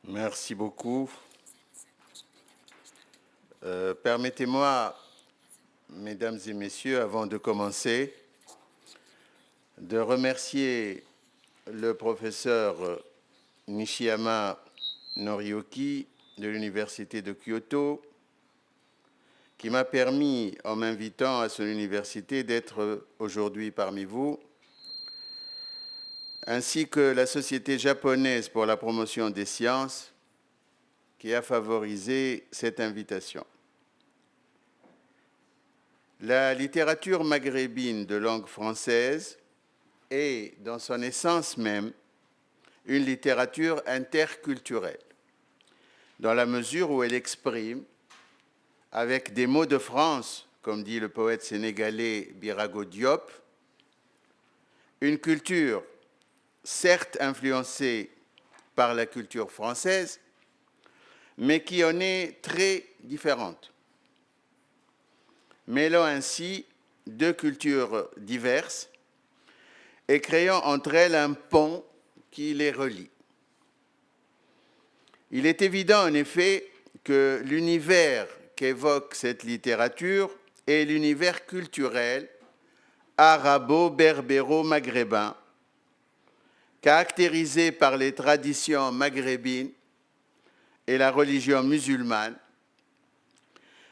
Merci beaucoup. Permettez-moi, mesdames et messieurs, avant de commencer, de remercier le professeur Nishiyama Noriyuki de l'Université de Kyoto, qui m'a permis, en m'invitant à son université, d'être aujourd'hui parmi vous, ainsi que la Société japonaise pour la promotion des sciences, qui a favorisé cette invitation. La littérature maghrébine de langue française est, dans son essence même, une littérature interculturelle, dans la mesure où elle exprime, avec des mots de France, comme dit le poète sénégalais Birago Diop, une culture certes influencée par la culture française, mais qui en est très différente, mêlant ainsi deux cultures diverses et créant entre elles un pont qui les relie. Il est évident en effet que l'univers qu'évoque cette littérature est l'univers culturel arabo-berbéro-maghrébin, caractérisé par les traditions maghrébines et la religion musulmane,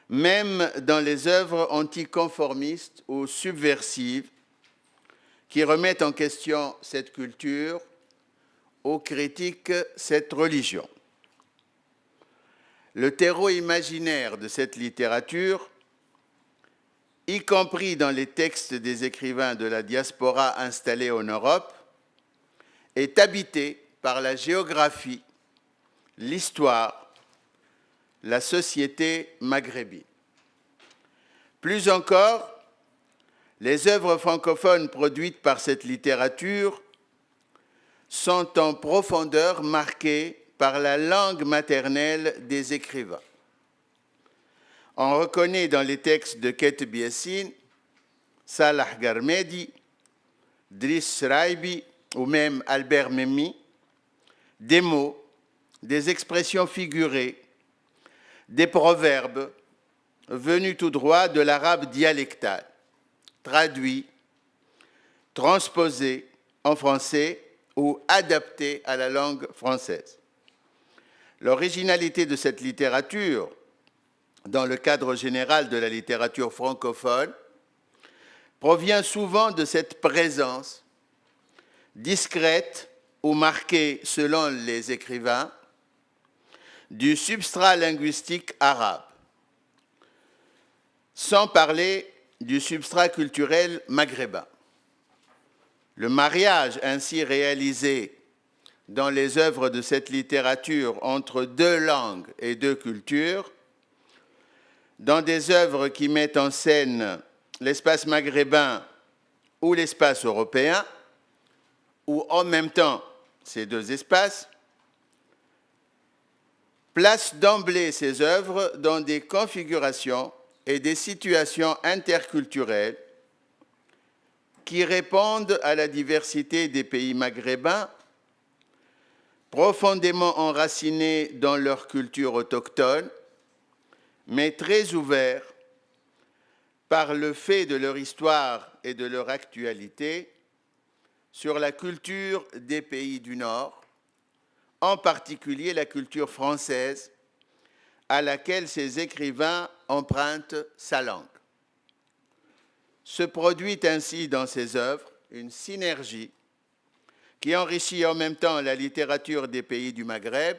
même dans les œuvres anticonformistes ou subversives qui remettent en question cette culture ou critiquent cette religion. Le terreau imaginaire de cette littérature, y compris dans les textes des écrivains de la diaspora installés en Europe, est habité par la géographie, l'histoire, la société maghrébine. Plus encore, les œuvres francophones produites par cette littérature sont en profondeur marquées par la langue maternelle des écrivains. On reconnaît dans les textes de Keteb Yassine, Salah Garmedi, Driss Raibi ou même Albert Memmi des mots, des expressions figurées, des proverbes venus tout droit de l'arabe dialectal, traduits, transposés en français ou adaptés à la langue française. L'originalité de cette littérature, dans le cadre général de la littérature francophone, provient souvent de cette présence discrète ou marquée selon les écrivains du substrat linguistique arabe, sans parler du substrat culturel maghrébin. Le mariage ainsi réalisé dans les œuvres de cette littérature entre deux langues et deux cultures, dans des œuvres qui mettent en scène l'espace maghrébin ou l'espace européen, ou en même temps ces deux espaces, place d'emblée ces œuvres dans des configurations et des situations interculturelles qui répondent à la diversité des pays maghrébins, profondément enracinés dans leur culture autochtone, mais très ouverts par le fait de leur histoire et de leur actualité sur la culture des pays du Nord, en particulier la culture française, à laquelle ces écrivains empruntent sa langue. Se produit ainsi dans ces œuvres une synergie qui enrichit en même temps la littérature des pays du Maghreb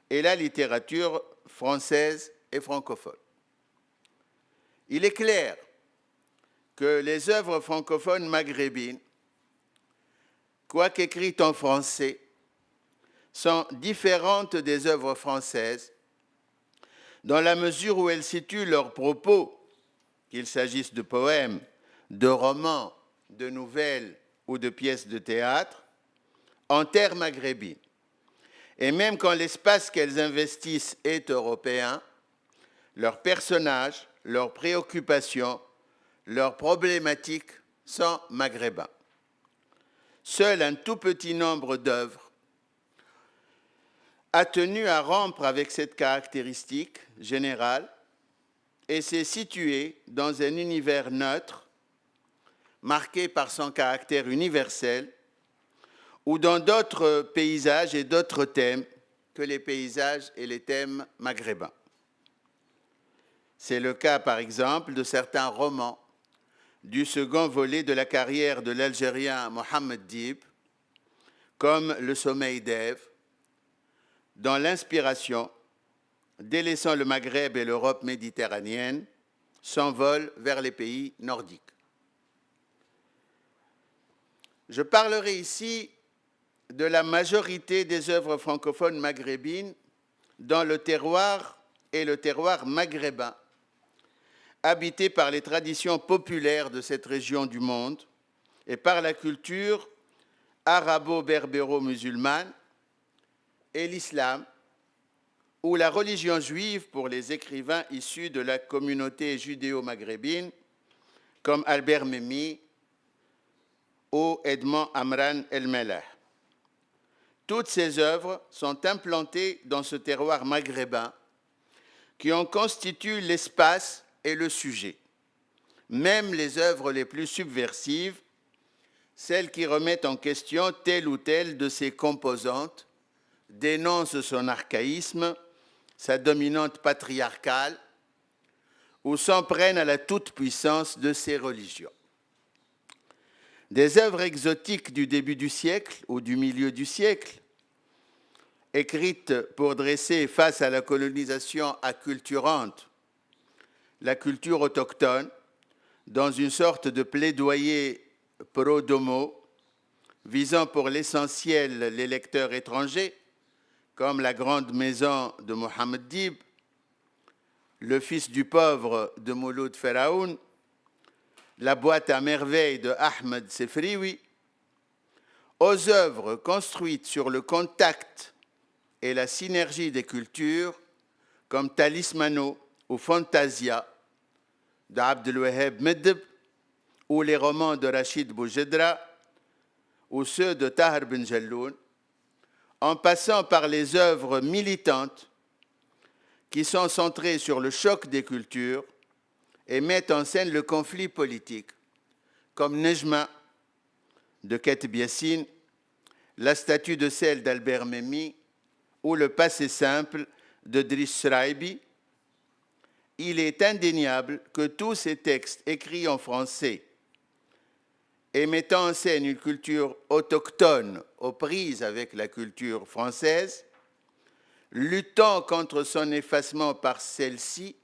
et la littérature française et francophone. Il est clair que les œuvres francophones maghrébines, quoiqu'écrites en français, sont différentes des œuvres françaises dans la mesure où elles situent leurs propos, qu'il s'agisse de poèmes, de romans, de nouvelles ou de pièces de théâtre, en terre maghrébine. Et même quand l'espace qu'elles investissent est européen, leurs personnages, leurs préoccupations, leurs problématiques sont maghrébins. Seul un tout petit nombre d'œuvres a tenu à rompre avec cette caractéristique générale et s'est situé dans un univers neutre, marqué par son caractère universel, ou dans d'autres paysages et d'autres thèmes que les paysages et les thèmes maghrébins. C'est le cas, par exemple, de certains romans du second volet de la carrière de l'Algérien Mohamed Dib, comme Le Sommeil d'Ève, dont l'inspiration, délaissant le Maghreb et l'Europe méditerranéenne, s'envole vers les pays nordiques. Je parlerai ici de la majorité des œuvres francophones maghrébines dont le terroir est le terroir maghrébin, habité par les traditions populaires de cette région du monde et par la culture arabo-berbéro-musulmane et l'islam, ou la religion juive pour les écrivains issus de la communauté judéo-maghrébine, comme Albert Memmi ou Edmond Amran El-Mellah. Toutes ces œuvres sont implantées dans ce terroir maghrébin qui en constitue l'espace et le sujet. Même les œuvres les plus subversives, celles qui remettent en question telle ou telle de ses composantes, dénoncent son archaïsme, sa dominante patriarcale, ou s'en prennent à la toute-puissance de ses religions. Des œuvres exotiques du début du siècle ou du milieu du siècle, écrites pour dresser face à la colonisation acculturante la culture autochtone, dans une sorte de plaidoyer pro-domo, visant pour l'essentiel les lecteurs étrangers, comme La Grande Maison de Mohamed Dib, Le Fils du Pauvre de Mouloud Feraoun, La Boîte à merveilles de Ahmed Sefrioui, aux œuvres construites sur le contact et la synergie des cultures, comme Talismano ou Fantasia d'Abdelwaheb Medeb, ou les romans de Rachid Boujedra, ou ceux de Tahar Ben Jelloun, en passant par les œuvres militantes qui sont centrées sur le choc des cultures et mettent en scène le conflit politique, comme Nejma de Ketb Yassine, La statue de sel d'Albert Memmi ou Le passé simple de Driss Shraibi. Il est indéniable que tous ces textes écrits en français et mettant en scène une culture autochtone aux prises avec la culture française, luttant contre son effacement par celle-ci,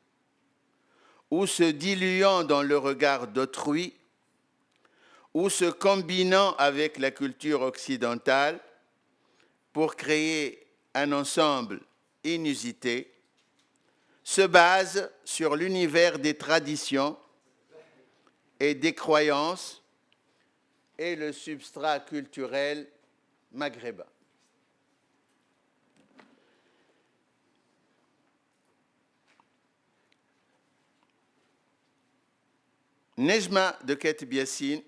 ou se diluant dans le regard d'autrui, ou se combinant avec la culture occidentale pour créer un ensemble inusité, se base sur l'univers des traditions et des croyances et le substrat culturel maghrébin. Nejma de Ketb Yassine,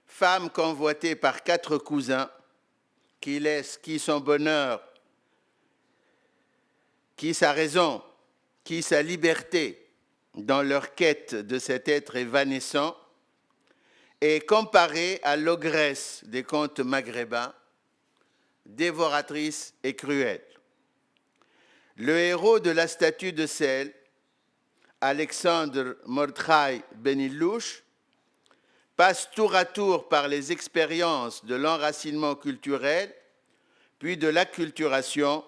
femme convoitée par 4 cousins qui laissent qui son bonheur, qui sa raison, qui sa liberté dans leur quête de cet être évanescent, est comparée à l'ogresse des contes maghrébins, dévoratrice et cruelle. Le héros de La statue de sel, Alexandre Mordechai Ben-Ilouche, passe tour à tour par les expériences de l'enracinement culturel, puis de l'acculturation,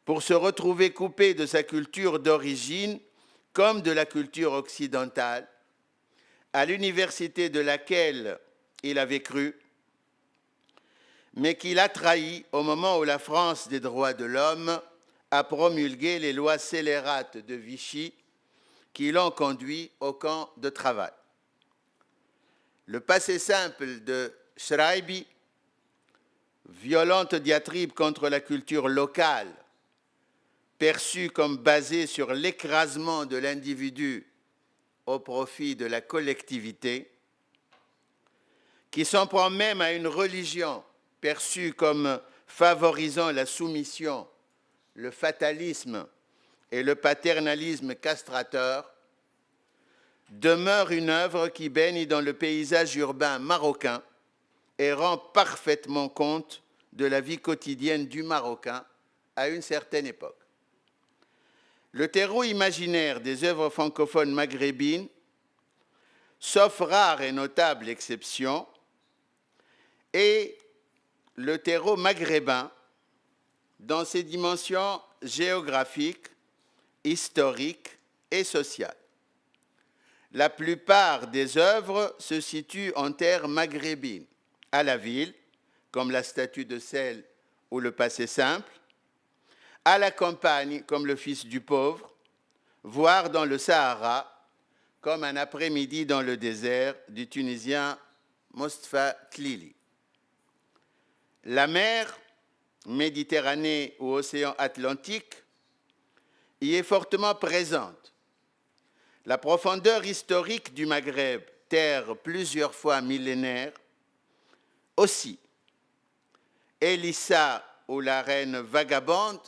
pour se retrouver coupé de sa culture d'origine comme de la culture occidentale, à l'université de laquelle il avait cru, mais qu'il a trahi au moment où la France des droits de l'homme a promulgué les lois scélérates de Vichy qui l'ont conduit au camp de travail. Le passé simple de Shraibi, violente diatribe contre la culture locale, perçue comme basée sur l'écrasement de l'individu au profit de la collectivité, qui s'en prend même à une religion perçue comme favorisant la soumission, le fatalisme et le paternalisme castrateur, demeure une œuvre qui baigne dans le paysage urbain marocain et rend parfaitement compte de la vie quotidienne du Marocain à une certaine époque. Le terreau imaginaire des œuvres francophones maghrébines, sauf rare et notable exception, est le terreau maghrébin dans ses dimensions géographiques, historiques et sociales. La plupart des œuvres se situent en terre maghrébine, à la ville, comme la statue de sel ou le passé simple, à la campagne, comme le Fils du pauvre, voire dans le Sahara, comme un après-midi dans le désert du Tunisien Mostafa Tlili. La mer, Méditerranée ou océan Atlantique, y est fortement présente. La profondeur historique du Maghreb, terre plusieurs fois millénaire, aussi. Elissa ou la reine vagabonde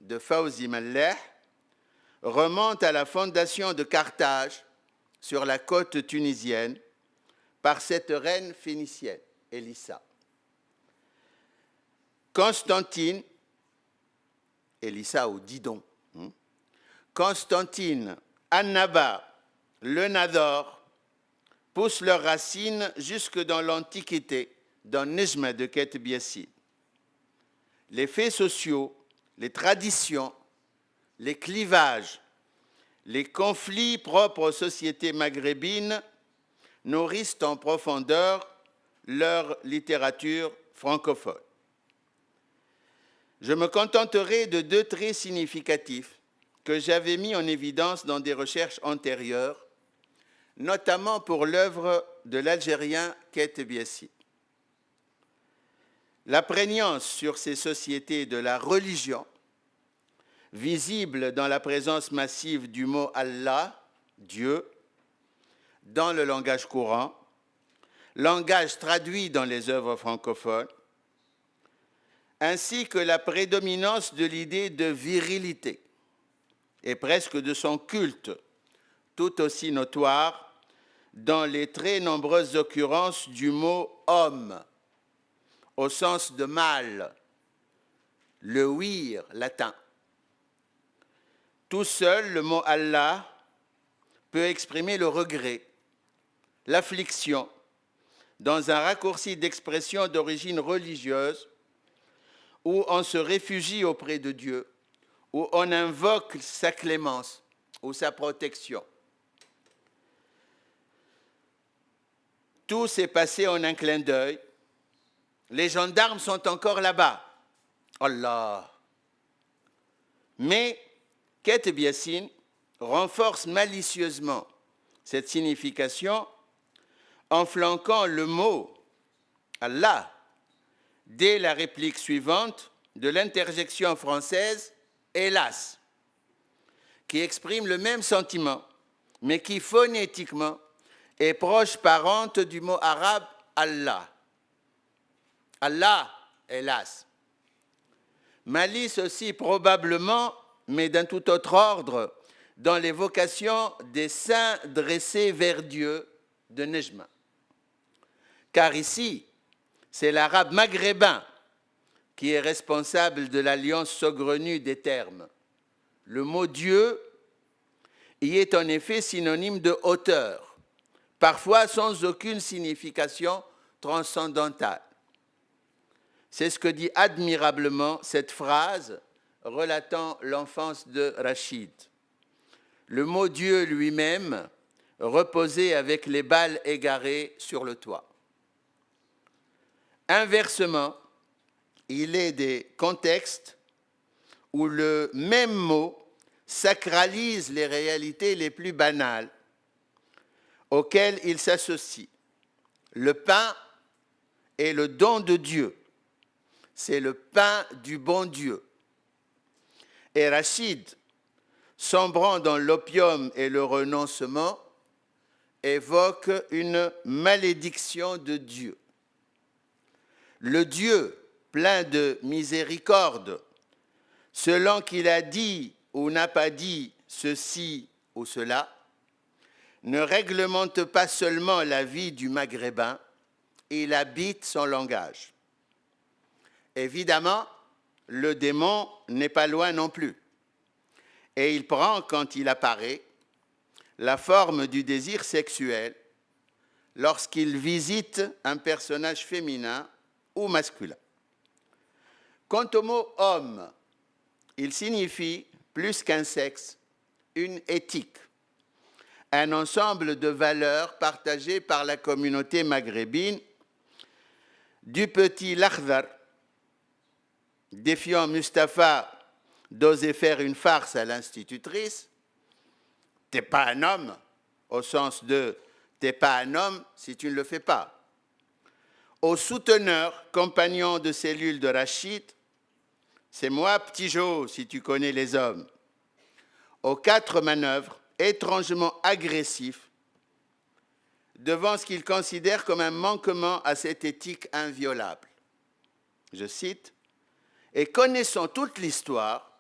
de Fawzi Maleh remonte à la fondation de Carthage sur la côte tunisienne par cette reine phénicienne, Elissa. Constantine, Elissa au Didon, Constantine, Annaba, le Nador poussent leurs racines jusque dans l'Antiquité, dans Nejma de Keteb Yassin. Les faits sociaux, les traditions, les clivages, les conflits propres aux sociétés maghrébines nourrissent en profondeur leur littérature francophone. Je me contenterai de deux traits significatifs que j'avais mis en évidence dans des recherches antérieures, notamment pour l'œuvre de l'Algérien Keteb Yassin. La prégnance sur ces sociétés de la religion, visible dans la présence massive du mot Allah, Dieu, dans le langage courant, langage traduit dans les œuvres francophones, ainsi que la prédominance de l'idée de virilité et presque de son culte, tout aussi notoire dans les très nombreuses occurrences du mot « homme » au sens de mâle, le wir latin. Tout seul, le mot « Allah » peut exprimer le regret, l'affliction, dans un raccourci d'expression d'origine religieuse où on se réfugie auprès de Dieu, où on invoque sa clémence ou sa protection. Tout s'est passé en un clin d'œil. Les gendarmes sont encore là-bas. Allah. Mais Keteb Yassin renforce malicieusement cette signification en flanquant le mot Allah dès la réplique suivante de l'interjection française « hélas », qui exprime le même sentiment, mais qui phonétiquement est proche parente du mot arabe « Allah ». Allah, hélas. Malice aussi probablement, mais d'un tout autre ordre, dans l'évocation des saints dressés vers Dieu de Nejma. Car ici, c'est l'arabe maghrébin qui est responsable de l'alliance saugrenue des termes. Le mot Dieu y est en effet synonyme de hauteur, parfois sans aucune signification transcendantale. C'est ce que dit admirablement cette phrase relatant l'enfance de Rachid. Le mot Dieu lui-même reposait avec les balles égarées sur le toit. Inversement, il est des contextes où le même mot sacralise les réalités les plus banales auxquelles il s'associe. Le pain est le don de Dieu. C'est le pain du bon Dieu. Et Rachid, sombrant dans l'opium et le renoncement, évoque une malédiction de Dieu. Le Dieu plein de miséricorde, selon qu'il a dit ou n'a pas dit ceci ou cela, ne réglemente pas seulement la vie du Maghrébin, il habite son langage. Évidemment, le démon n'est pas loin non plus. Et il prend, quand il apparaît, la forme du désir sexuel lorsqu'il visite un personnage féminin ou masculin. Quant au mot « homme », il signifie, plus qu'un sexe, une éthique, un ensemble de valeurs partagées par la communauté maghrébine, du petit Lakhdar, défiant Mustapha d'oser faire une farce à l'institutrice, « t'es pas un homme », au sens de « t'es pas un homme si tu ne le fais pas », au souteneur, compagnon de cellule de Rachid, « c'est moi, petit Jo, si tu connais les hommes », aux 4 manœuvres, étrangement agressifs, devant ce qu'il considère comme un manquement à cette éthique inviolable. Je cite, « Et connaissant toute l'histoire,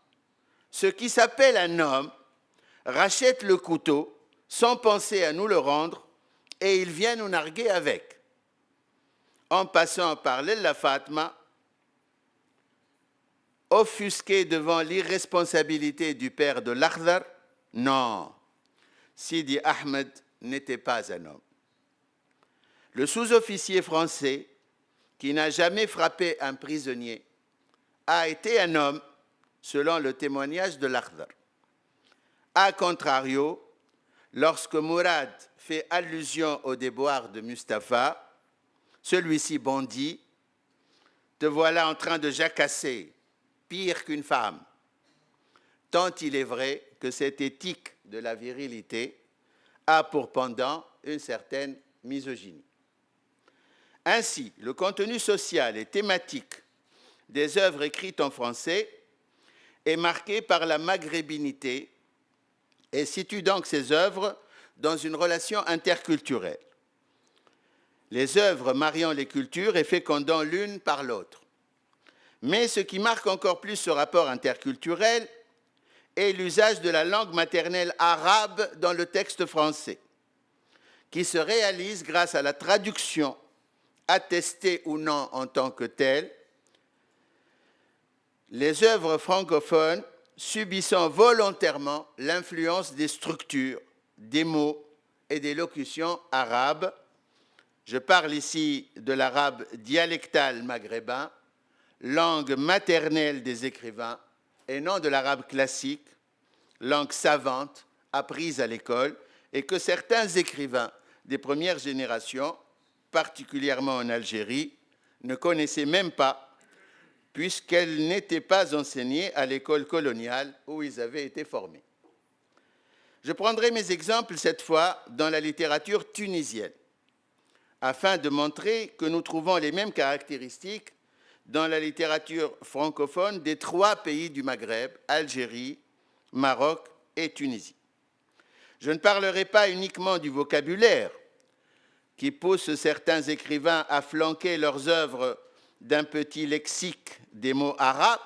ce qui s'appelle un homme rachète le couteau sans penser à nous le rendre et il vient nous narguer avec. En passant par l'Ella Fatma, offusqué devant l'irresponsabilité du père de Lakhdar, non, Sidi Ahmed n'était pas un homme. Le sous-officier français, qui n'a jamais frappé un prisonnier, a été un homme, selon le témoignage de Lakhdar. A contrario, lorsque Mourad fait allusion au déboire de Mustapha, celui-ci bondit, « Te voilà en train de jacasser, pire qu'une femme », tant il est vrai que cette éthique de la virilité a pour pendant une certaine misogynie. Ainsi, le contenu social et thématique des œuvres écrites en français est marqué par la maghrébinité et situe donc ces œuvres dans une relation interculturelle. Les œuvres mariant les cultures et fécondant l'une par l'autre. Mais ce qui marque encore plus ce rapport interculturel est l'usage de la langue maternelle arabe dans le texte français, qui se réalise grâce à la traduction, attestée ou non en tant que telle, les œuvres francophones subissant volontairement l'influence des structures, des mots et des locutions arabes. Je parle ici de l'arabe dialectal maghrébin, langue maternelle des écrivains, et non de l'arabe classique, langue savante, apprise à l'école, et que certains écrivains des premières générations, particulièrement en Algérie, ne connaissaient même pas, puisqu'elle n'était pas enseignée à l'école coloniale où ils avaient été formés. Je prendrai mes exemples cette fois dans la littérature tunisienne, afin de montrer que nous trouvons les mêmes caractéristiques dans la littérature francophone des 3 pays du Maghreb, Algérie, Maroc et Tunisie. Je ne parlerai pas uniquement du vocabulaire qui pousse certains écrivains à flanquer leurs œuvres d'un petit lexique des mots arabes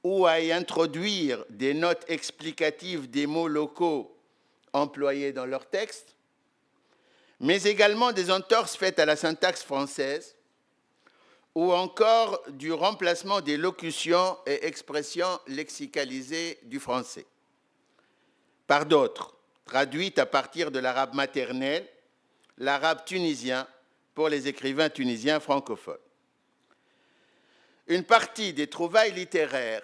ou à y introduire des notes explicatives des mots locaux employés dans leurs textes, mais également des entorses faites à la syntaxe française ou encore du remplacement des locutions et expressions lexicalisées du français par d'autres, traduites à partir de l'arabe maternel, l'arabe tunisien pour les écrivains tunisiens francophones. Une partie des trouvailles littéraires,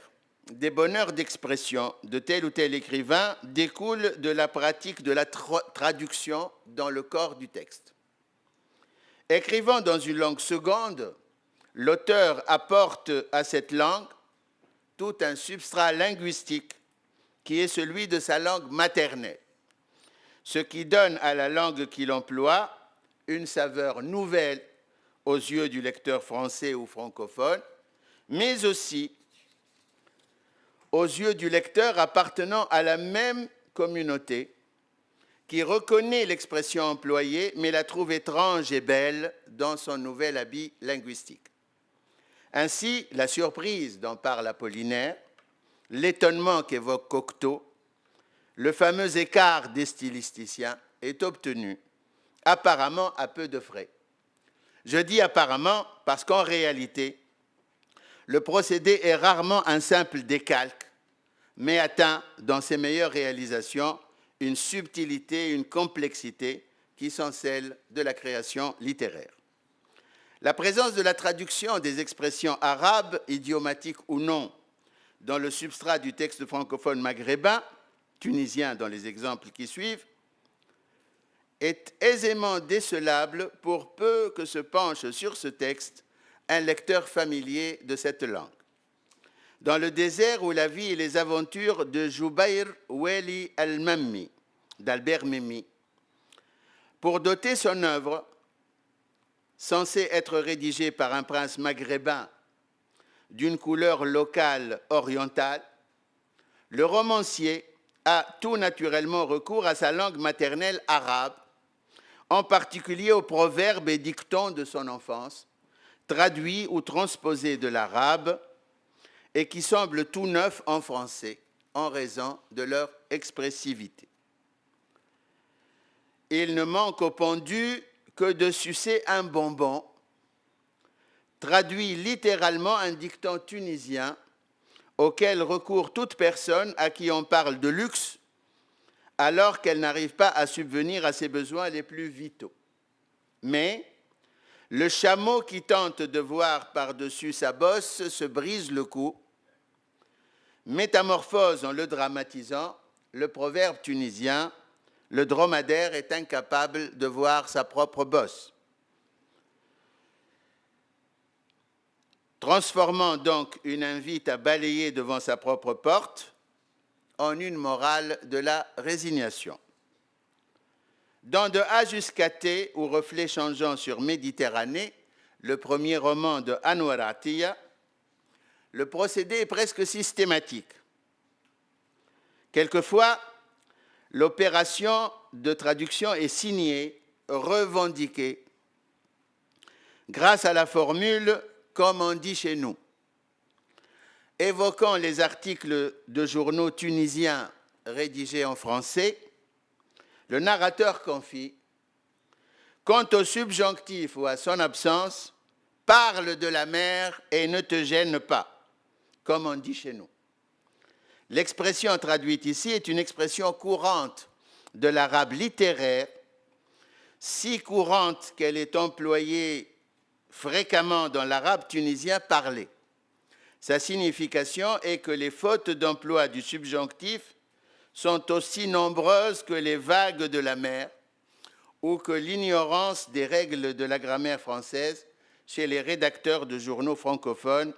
des bonheurs d'expression de tel ou tel écrivain découle de la pratique de la traduction dans le corps du texte. Écrivant dans une langue seconde, l'auteur apporte à cette langue tout un substrat linguistique qui est celui de sa langue maternelle, ce qui donne à la langue qu'il emploie une saveur nouvelle aux yeux du lecteur français ou francophone, mais aussi aux yeux du lecteur appartenant à la même communauté qui reconnaît l'expression employée mais la trouve étrange et belle dans son nouvel habit linguistique. Ainsi, la surprise dont parle Apollinaire, l'étonnement qu'évoque Cocteau, le fameux écart des stylisticiens est obtenu, apparemment à peu de frais. Je dis apparemment parce qu'en réalité, le procédé est rarement un simple décalque, mais atteint, dans ses meilleures réalisations, une subtilité, une complexité qui sont celles de la création littéraire. La présence de la traduction des expressions arabes, idiomatiques ou non, dans le substrat du texte francophone maghrébin, tunisien dans les exemples qui suivent, est aisément décelable pour peu que se penche sur ce texte un lecteur familier de cette langue. Dans le désert où la vie et les aventures de Jubayr Weli al-Mammi, d'Albert Memmi, pour doter son œuvre, censée être rédigée par un prince maghrébin d'une couleur locale orientale, le romancier a tout naturellement recours à sa langue maternelle arabe, en particulier aux proverbes et dictons de son enfance, traduits ou transposés de l'arabe et qui semblent tout neufs en français en raison de leur expressivité. Il ne manque au pendu que de sucer un bonbon, traduit littéralement un dicton tunisien auquel recourt toute personne à qui on parle de luxe alors qu'elle n'arrive pas à subvenir à ses besoins les plus vitaux. Mais le chameau qui tente de voir par-dessus sa bosse se brise le cou, métamorphose en le dramatisant le proverbe tunisien « Le dromadaire est incapable de voir sa propre bosse ». Transformant donc une invite à balayer devant sa propre porte en une morale de la résignation. Dans De A jusqu'à T, ou Reflets changeants sur Méditerranée, le premier roman de Anwar Atiyah, le procédé est presque systématique. Quelquefois, l'opération de traduction est signée, revendiquée, grâce à la formule « comme on dit chez nous ». Évoquant les articles de journaux tunisiens rédigés en français, le narrateur confie « Quant au subjonctif ou à son absence, parle de la mer et ne te gêne pas », comme on dit chez nous. L'expression traduite ici est une expression courante de l'arabe littéraire, si courante qu'elle est employée fréquemment dans l'arabe tunisien parlé. Sa signification est que les fautes d'emploi du subjonctif sont aussi nombreuses que les vagues de la mer ou que l'ignorance des règles de la grammaire française chez les rédacteurs de journaux francophones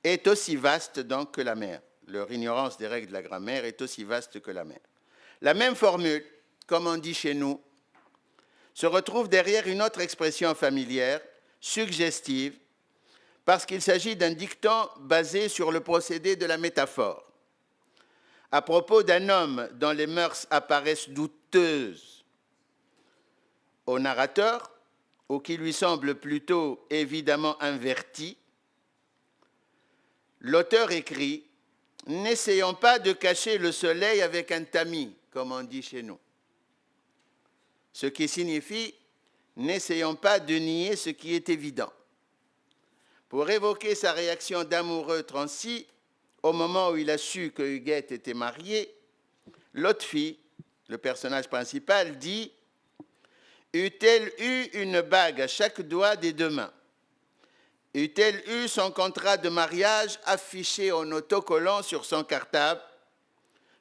est aussi vaste donc que la mer. Leur ignorance des règles de la grammaire est aussi vaste que la mer. La même formule, comme on dit chez nous, se retrouve derrière une autre expression familière, suggestive, parce qu'il s'agit d'un dicton basé sur le procédé de la métaphore. À propos d'un homme dont les mœurs apparaissent douteuses au narrateur, ou qui lui semblent plutôt évidemment inverties, l'auteur écrit « N'essayons pas de cacher le soleil avec un tamis », comme on dit chez nous. Ce qui signifie « N'essayons pas de nier ce qui est évident ». Pour évoquer sa réaction d'amoureux transi, au moment où il a su que Huguette était mariée, Lotfi, le personnage principal, dit « Eût-elle eu une bague à chaque doigt des deux mains? Eût-elle eu son contrat de mariage affiché en autocollant sur son cartable?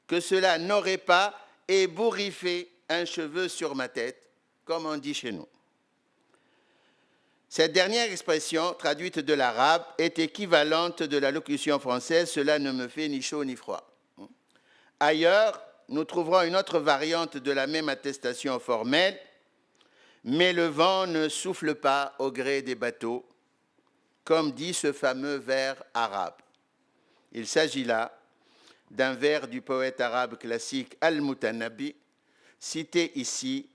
Que cela n'aurait pas ébouriffé un cheveu sur ma tête, comme on dit chez nous. » Cette dernière expression, traduite de l'arabe, est équivalente de la locution française « cela ne me fait ni chaud ni froid ». Ailleurs, nous trouverons une autre variante de la même attestation formelle, « mais le vent ne souffle pas au gré des bateaux », comme dit ce fameux vers arabe. Il s'agit là d'un vers du poète arabe classique Al-Mutanabbi, cité ici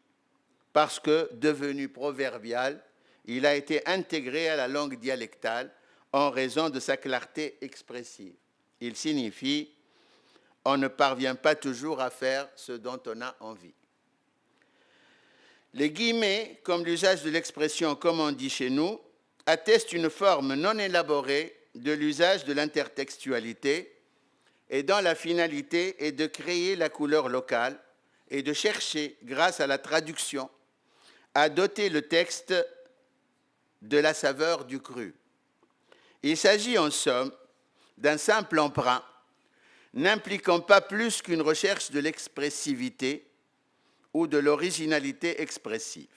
parce que, devenu proverbial, il a été intégré à la langue dialectale en raison de sa clarté expressive. Il signifie « on ne parvient pas toujours à faire ce dont on a envie ». Les guillemets, comme l'usage de l'expression « comme on dit chez nous », attestent une forme non élaborée de l'usage de l'intertextualité et dont la finalité est de créer la couleur locale et de chercher, grâce à la traduction, à doter le texte de la saveur du cru. Il s'agit en somme d'un simple emprunt n'impliquant pas plus qu'une recherche de l'expressivité ou de l'originalité expressive.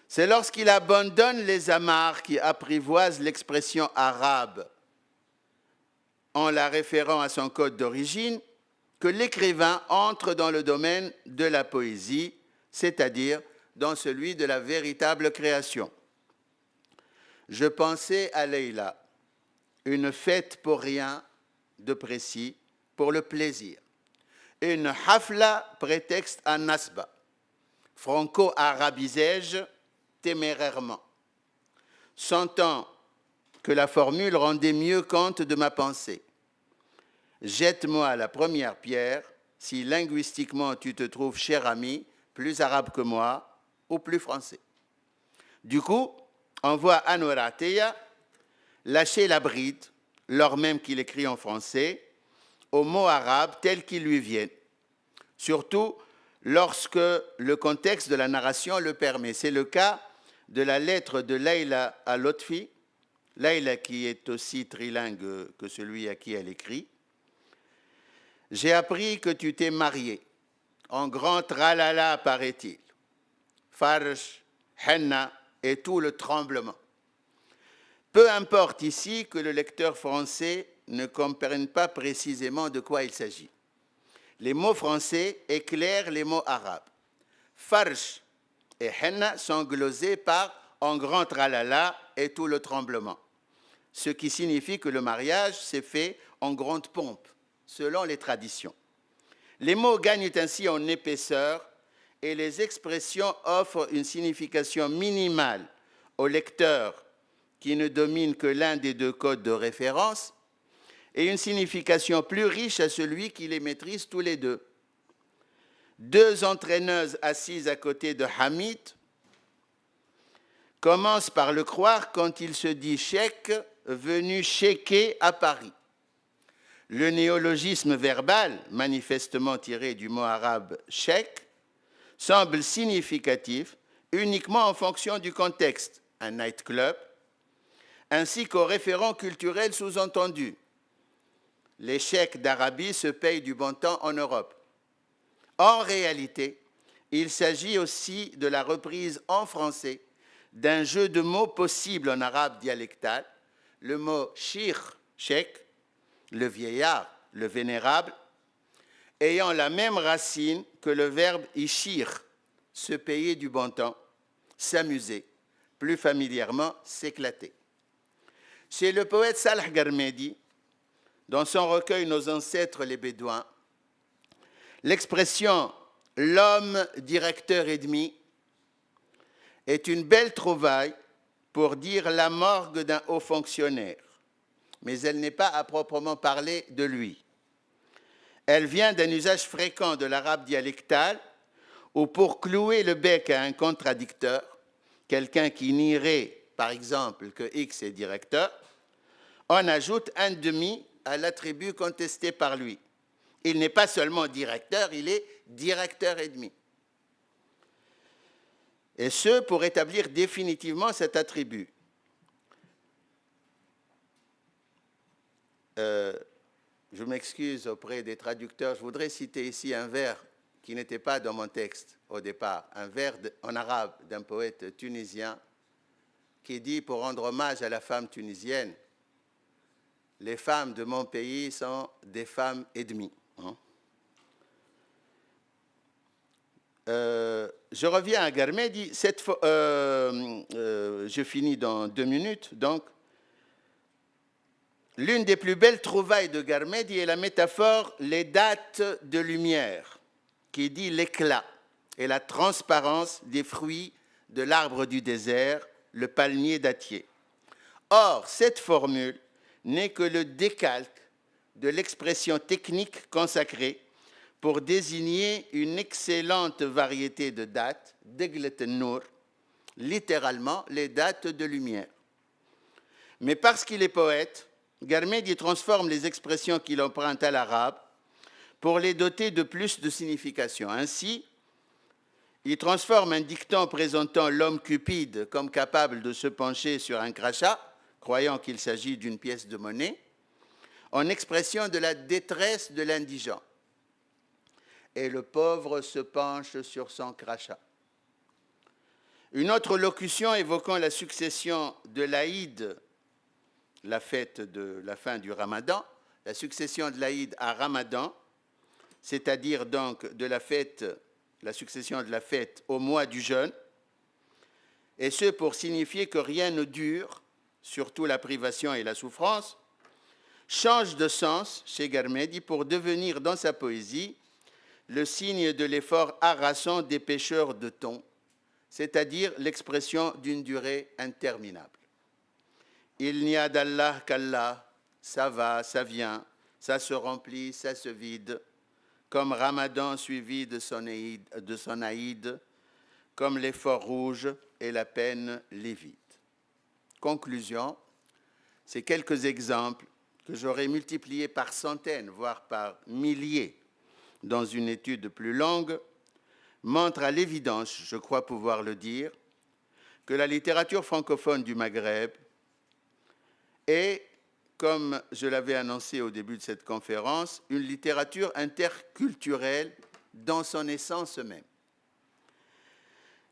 C'est lorsqu'il abandonne les amarres qui apprivoisent l'expression arabe en la référant à son code d'origine que l'écrivain entre dans le domaine de la poésie, c'est-à-dire dans celui de la véritable création. Je pensais à Leïla, une fête pour rien de précis, pour le plaisir. Une hafla, prétexte à Nasba. Franco-arabisais-je témérairement, sentant que la formule rendait mieux compte de ma pensée. Jette-moi la première pierre si linguistiquement tu te trouves, cher ami, plus arabe que moi ou plus français. Du coup, on voit Anwar Atiyah lâcher la bride, lors même qu'il écrit en français, aux mots arabes tels qu'ils lui viennent, surtout lorsque le contexte de la narration le permet. C'est le cas de la lettre de Leïla à Lotfi, Leïla qui est aussi trilingue que celui à qui elle écrit. « J'ai appris que tu t'es marié, en grand tralala paraît-il, farj, henna et tout le tremblement. Peu importe ici que le lecteur français ne comprenne pas précisément de quoi il s'agit. Les mots français éclairent les mots arabes. Farj et henna sont glosés par en grand tralala et tout le tremblement, ce qui signifie que le mariage s'est fait en grande pompe, selon les traditions. Les mots gagnent ainsi en épaisseur et les expressions offrent une signification minimale au lecteur qui ne domine que l'un des deux codes de référence et une signification plus riche à celui qui les maîtrise tous les deux. Deux entraîneuses assises à côté de Hamid commencent par le croire quand il se dit cheikh, venu checker à Paris. Le néologisme verbal, manifestement tiré du mot arabe cheikh, semble significatif uniquement en fonction du contexte, un nightclub, ainsi qu'aux référents culturels sous-entendus. Les cheikhs d'Arabie se payent du bon temps en Europe. En réalité, il s'agit aussi de la reprise en français d'un jeu de mots possible en arabe dialectal, le mot shir, cheikh, le vieillard, le vénérable, ayant la même racine que le verbe ishir, se payer du bon temps, s'amuser, plus familièrement s'éclater. Chez le poète Salah Garmedi, dans son recueil Nos ancêtres les Bédouins, l'expression « l'homme directeur et demi » est une belle trouvaille pour dire la morgue d'un haut fonctionnaire, mais elle n'est pas à proprement parler de lui. Elle vient d'un usage fréquent de l'arabe dialectal où pour clouer le bec à un contradicteur, quelqu'un qui nierait par exemple que X est directeur, on ajoute un demi à l'attribut contesté par lui. Il n'est pas seulement directeur, il est directeur et demi. Et ce, pour établir définitivement cet attribut. Je m'excuse auprès des traducteurs, je voudrais citer ici un vers qui n'était pas dans mon texte au départ, un vers en arabe d'un poète tunisien qui dit, pour rendre hommage à la femme tunisienne, « Les femmes de mon pays sont des femmes et demie. » Je reviens à Garmedi. Je finis dans 2 minutes. Donc, l'une des plus belles trouvailles de Garmedi est la métaphore « les dattes de lumière » qui dit l'éclat et la transparence des fruits de l'arbre du désert le palmier dattier. Or, cette formule n'est que le décalque de l'expression technique consacrée pour désigner une excellente variété de dattes, Deglet-Nour, littéralement les dattes de lumière. Mais parce qu'il est poète, Garmedi transforme les expressions qu'il emprunte à l'arabe pour les doter de plus de signification. Ainsi, il transforme un dicton présentant l'homme cupide comme capable de se pencher sur un crachat, croyant qu'il s'agit d'une pièce de monnaie, en expression de la détresse de l'indigent. Et le pauvre se penche sur son crachat. Une autre locution évoquant la succession de l'Aïd, la fête de la fin du Ramadan, la succession de l'Aïd à Ramadan, c'est-à-dire donc de la fête, la succession de la fête au mois du jeûne, et ce pour signifier que rien ne dure, surtout la privation et la souffrance, change de sens chez Garmedi pour devenir dans sa poésie le signe de l'effort harassant des pêcheurs de thon, c'est-à-dire l'expression d'une durée interminable. Il n'y a d'Allah qu'Allah, ça va, ça vient, ça se remplit, ça se vide, comme Ramadan suivi de son Aïd, comme l'effort rouge et la peine lévite. Conclusion, ces quelques exemples que j'aurais multipliés par centaines, voire par milliers, dans une étude plus longue, montrent à l'évidence, je crois pouvoir le dire, que la littérature francophone du Maghreb est, comme je l'avais annoncé au début de cette conférence, une littérature interculturelle dans son essence même.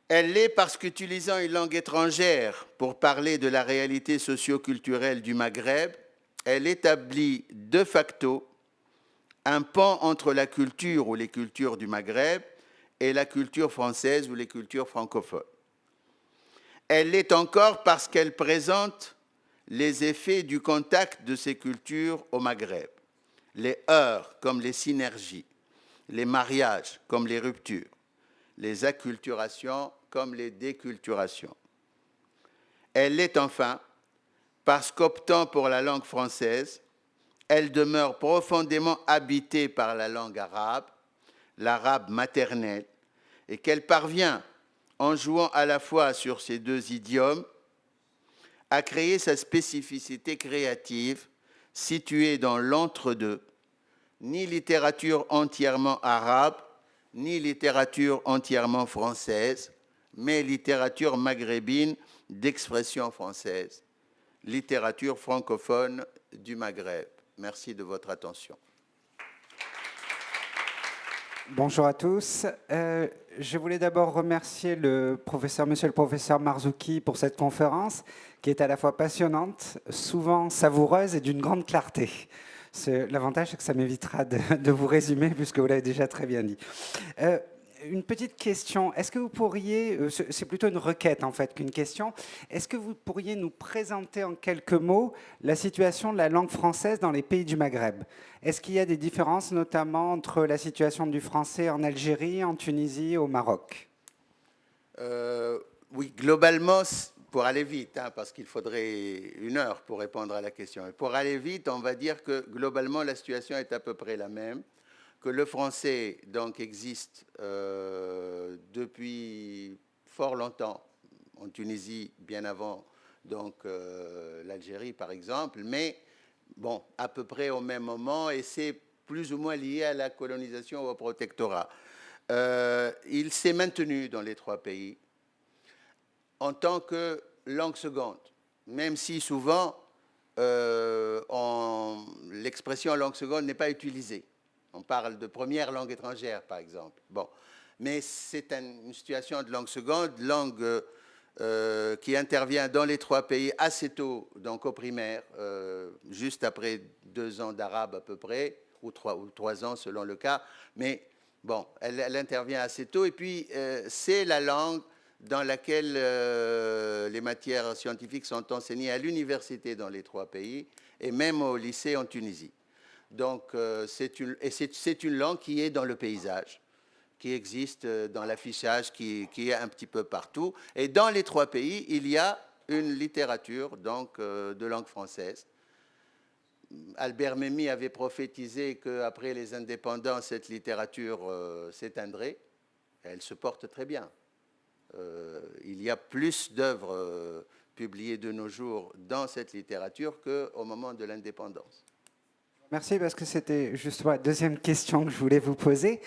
Elle l'est parce qu'utilisant une langue étrangère pour parler de la réalité socio-culturelle du Maghreb, elle établit de facto un pont entre la culture ou les cultures du Maghreb et la culture française ou les cultures francophones. Elle l'est encore parce qu'elle présente les effets du contact de ces cultures au Maghreb, les heurts comme les synergies, les mariages comme les ruptures, les acculturations comme les déculturations. Elle l'est enfin parce qu'optant pour la langue française, elle demeure profondément habitée par la langue arabe, l'arabe maternel, et qu'elle parvient, en jouant à la fois sur ces deux idiomes, à créer sa spécificité créative située dans l'entre-deux, ni littérature entièrement arabe, ni littérature entièrement française, mais littérature maghrébine d'expression française, littérature francophone du Maghreb. Merci de votre attention. Bonjour à tous. Je voulais d'abord remercier monsieur le professeur Marzouki pour cette conférence qui est à la fois passionnante, souvent savoureuse et d'une grande clarté. L'avantage, c'est que ça m'évitera de vous résumer puisque vous l'avez déjà très bien dit. Une petite question, est-ce que vous pourriez, c'est plutôt une requête en fait qu'une question, est-ce que vous pourriez nous présenter en quelques mots la situation de la langue française dans les pays du Maghreb? Est-ce qu'il y a des différences notamment entre la situation du français en Algérie, en Tunisie, au Maroc? Oui, globalement, pour aller vite, parce qu'il faudrait une heure pour répondre à la question, et pour aller vite, on va dire que globalement la situation est à peu près la même, que le français donc existe depuis fort longtemps, en Tunisie bien avant donc l'Algérie par exemple, mais bon, à peu près au même moment, et c'est plus ou moins lié à la colonisation ou au protectorat. Il s'est maintenu dans les trois pays en tant que langue seconde, même si souvent l'expression langue seconde n'est pas utilisée. On parle de première langue étrangère, par exemple. Bon. Mais c'est une situation de langue seconde, langue qui intervient dans les trois pays assez tôt, donc au primaire, juste après 2 ans d'arabe à peu près, ou 3 ans selon le cas. Mais bon, elle intervient assez tôt. Et puis, c'est la langue dans laquelle les matières scientifiques sont enseignées à l'université dans les trois pays, et même au lycée en Tunisie. Donc, c'est une langue qui est dans le paysage, qui existe dans l'affichage, qui est un petit peu partout. Et dans les trois pays, il y a une littérature donc, de langue française. Albert Memmi avait prophétisé qu'après les indépendances, cette littérature s'éteindrait. Elle se porte très bien. Il y a plus d'œuvres publiées de nos jours dans cette littérature qu'au moment de l'indépendance. Merci, parce que c'était justement la deuxième question que je voulais vous poser.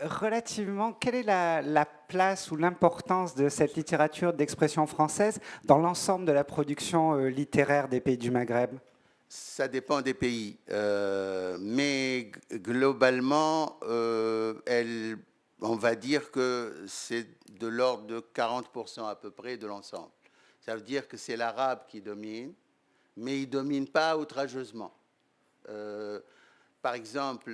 Relativement, quelle est la place ou l'importance de cette littérature d'expression française dans l'ensemble de la production littéraire des pays du Maghreb? Ça dépend des pays, mais globalement, on va dire que c'est de l'ordre de 40% à peu près de l'ensemble. Ça veut dire que c'est l'arabe qui domine, mais il ne domine pas outrageusement. Par exemple,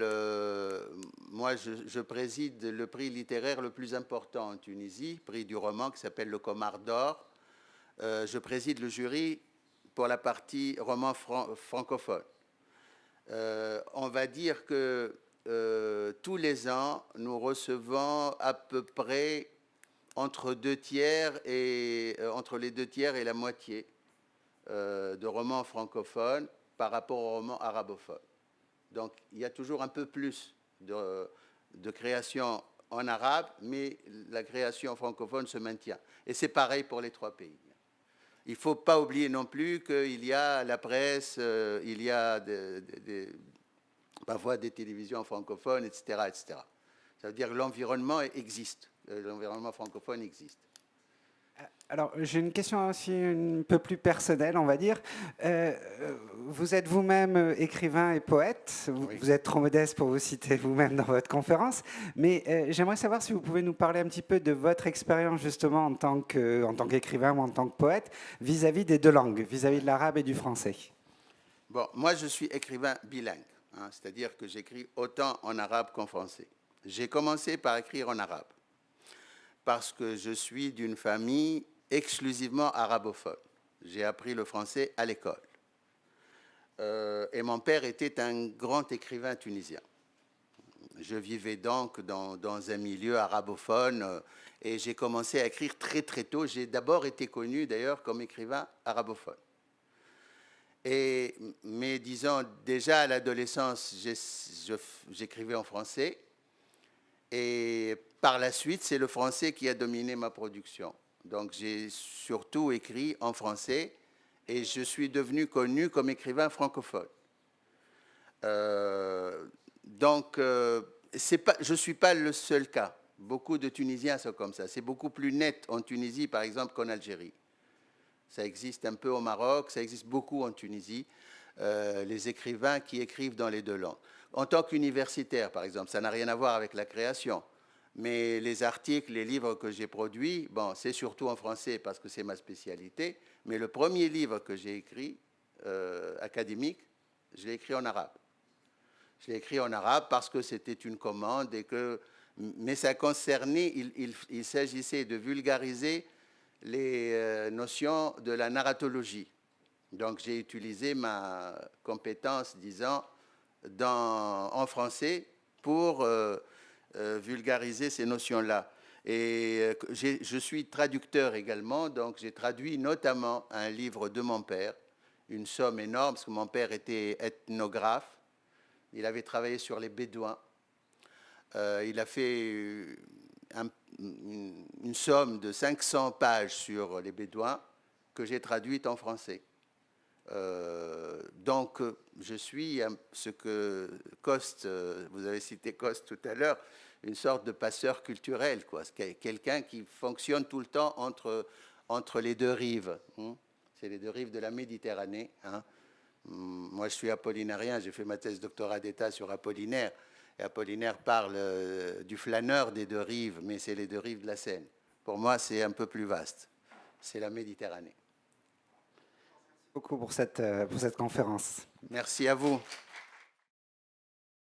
moi, je préside le prix littéraire le plus important en Tunisie, prix du roman qui s'appelle le Comar d'Or. Je préside le jury pour la partie roman francophone. On va dire que tous les ans, nous recevons à peu près entre les 2 tiers et la moitié de romans francophones par rapport aux romans arabophones. Donc, il y a toujours un peu plus de création en arabe, mais la création francophone se maintient. Et c'est pareil pour les 3 pays. Il ne faut pas oublier non plus qu'il y a la presse, il y a parfois des télévisions francophones, etc., etc. Ça veut dire que l'environnement existe, l'environnement francophone existe. Alors, j'ai une question aussi un peu plus personnelle, on va dire. Vous êtes vous-même écrivain et poète. Oui. Vous êtes trop modeste pour vous citer vous-même dans votre conférence. Mais j'aimerais savoir si vous pouvez nous parler un petit peu de votre expérience justement en tant qu'écrivain ou en tant que poète vis-à-vis des 2 langues, vis-à-vis de l'arabe et du français. Bon, moi, je suis écrivain bilingue, hein, c'est-à-dire que j'écris autant en arabe qu'en français. J'ai commencé par écrire en arabe parce que je suis d'une famille exclusivement arabophone. J'ai appris le français à l'école. Et mon père était un grand écrivain tunisien. Je vivais donc dans un milieu arabophone et j'ai commencé à écrire très très tôt. J'ai d'abord été connu d'ailleurs comme écrivain arabophone. Mais disons, déjà à l'adolescence, j'écrivais en français. Et par la suite, c'est le français qui a dominé ma production. Donc j'ai surtout écrit en français et je suis devenu connu comme écrivain francophone. Donc je ne suis pas le seul cas. Beaucoup de Tunisiens sont comme ça. C'est beaucoup plus net en Tunisie, par exemple, qu'en Algérie. Ça existe un peu au Maroc, ça existe beaucoup en Tunisie, les écrivains qui écrivent dans les 2 langues. En tant qu'universitaire, par exemple, ça n'a rien à voir avec la création, mais les articles, les livres que j'ai produits, bon, c'est surtout en français parce que c'est ma spécialité, mais le premier livre que j'ai écrit, académique, je l'ai écrit en arabe. Je l'ai écrit en arabe parce que c'était une commande mais ça concernait, il s'agissait de vulgariser les notions de la narratologie. Donc j'ai utilisé ma compétence, disons, en français pour vulgariser ces notions-là. Et je suis traducteur également, donc j'ai traduit notamment un livre de mon père, une somme énorme, parce que mon père était ethnographe. Il avait travaillé sur les Bédouins. Il a fait une somme de 500 pages sur les Bédouins que j'ai traduite en français. Donc, je suis ce que Coste, vous avez cité Coste tout à l'heure, une sorte de passeur culturel, quoi. Quelqu'un qui fonctionne tout le temps entre les 2 rives. C'est les 2 rives de la Méditerranée. Moi, je suis apollinarien, j'ai fait ma thèse doctorat d'État sur Apollinaire. Et Apollinaire parle du flâneur des 2 rives, mais c'est les 2 rives de la Seine. Pour moi, c'est un peu plus vaste. C'est la Méditerranée. Merci beaucoup pour cette conférence. Merci à vous.